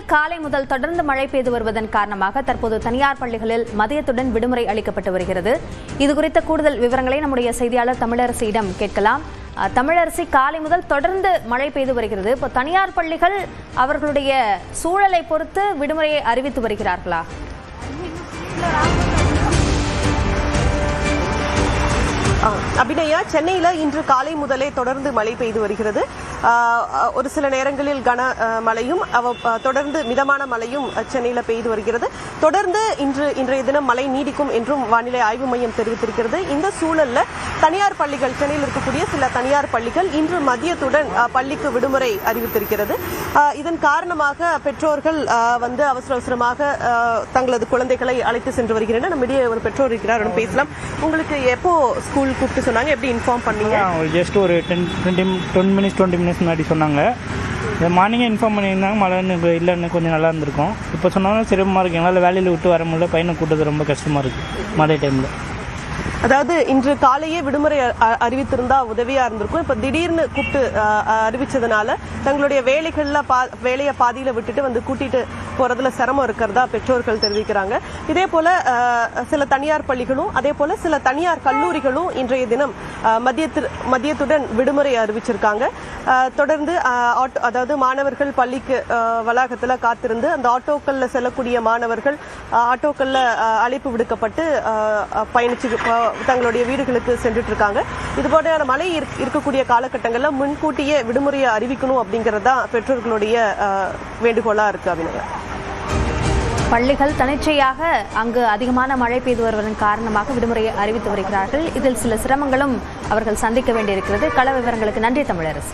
சென்னையில் காலை முதல் தொடர்ந்து மழை பெய்து வருவதன் காரணமாக தற்போது தனியார் பள்ளிகளில் மதியத்துடன் விடுமுறை அளிக்கப்பட்டு வருகிறது. இதுகுறித்த கூடுதல் விவரங்களை நம்முடைய செய்தியாளர் தமிழரசியிடம் கேட்கலாம். தமிழரசி, காலை முதல் தொடர்ந்து மழை பெய்து வருகிறது. இப்போ தனியார் பள்ளிகள் அவர்களுடைய சூழலை பொறுத்து விடுமுறையை அறிவித்து வருகிறார்களா? அபிநயா, சென்னையில இன்று காலை முதலே தொடர்ந்து மழை பெய்து வருகிறது. ஒரு சில நேரங்களில் கன மழையும் தொடர்ந்து மிதமான மழையும் சென்னையில பெய்து வருகிறது. தொடர்ந்து இன்றைய தினம் மழை நீடிக்கும் என்றும் வானிலை ஆய்வு மையம் தெரிவித்திருக்கிறது. இந்த சூழல்ல தனியார் பள்ளிகள், சென்னையில் இருக்கக்கூடிய சில தனியார் பள்ளிகள் இன்று மதியத்துடன் பள்ளிக்கு விடுமுறை அறிவித்திருக்கிறது. இதன் காரணமாக பெற்றோர்கள் அவசரமாக தங்களது குழந்தைகளை அழைத்து சென்று வருகின்றனர். நம்மிடையே ஒரு பெற்றோர் இருக்கிறார், பேசலாம். உங்களுக்கு எப்போ ஸ்கூல் கூப்பிட்டு சொன்னாங்க, எப்படி இன்ஃபார்ம் பண்ணீங்க? ஜஸ்ட் ஒரு 10 மினிட்ஸ் முன்னாடி சொன்னாங்க. மார்னிங்கே இன்ஃபார்ம் பண்ணியிருந்தாங்க. மழை இல்லைன்னு கொஞ்சம் நல்லா இருந்திருக்கும். இப்போ சொன்னாலும் சிரமமாக இருக்குது. எங்களால் வேலையில் விட்டு வர முடியல. பையனை கூட்டது ரொம்ப கஷ்டமாக இருக்குது மழை டைமில். அதாவது இன்று காலையே விடுமுறை அறிவித்திருந்தா உதவியா இருந்திருக்கும். இப்ப திடீர்னு கூப்பிட்டு அறிவிச்சதுனால தங்களுடைய வேலையை பாதியில விட்டுட்டு கூட்டிட்டு போறதுல சிரமம் இருக்கிறதா பெற்றோர்கள் தெரிவிக்கிறாங்க. இதே போல சில தனியார் பள்ளிகளும் அதே போல சில தனியார் கல்லூரிகளும் இன்றைய தினம் மதியத்துடன் விடுமுறை அறிவிச்சிருக்காங்க. தொடர்ந்து அதாவது மாணவர்கள் பள்ளிக்கு வளாகத்துல காத்திருந்து அந்த ஆட்டோக்கள்ல செல்லக்கூடிய மாணவர்கள் ஆட்டோக்கள்ல அழைப்பு விடுக்கப்பட்டு பயணிச்சு தங்களுடைய வீடுகளுக்கு சென்றுட்டு இருக்காங்க. இதுபோல மழை இருக்கக்கூடிய காலகட்டங்கள்ல முன்கூட்டியே விடுமுறையை அறிவிக்கணும் அப்படிங்கறதா பெற்றோர்களுடைய வேண்டுகோளா இருக்கு. அபிநயா, பள்ளிகள் தனிச்சையாக அங்கு அதிகமான மழை பெய்து வருவதன் காரணமாக விடுமுறையை அறிவித்து வருகிறார்கள். இதில் சில சிரமங்களும் அவர்கள் சந்திக்க வேண்டியிருக்கிறது. கள விவரங்களுக்கு நன்றி தமிழரசு.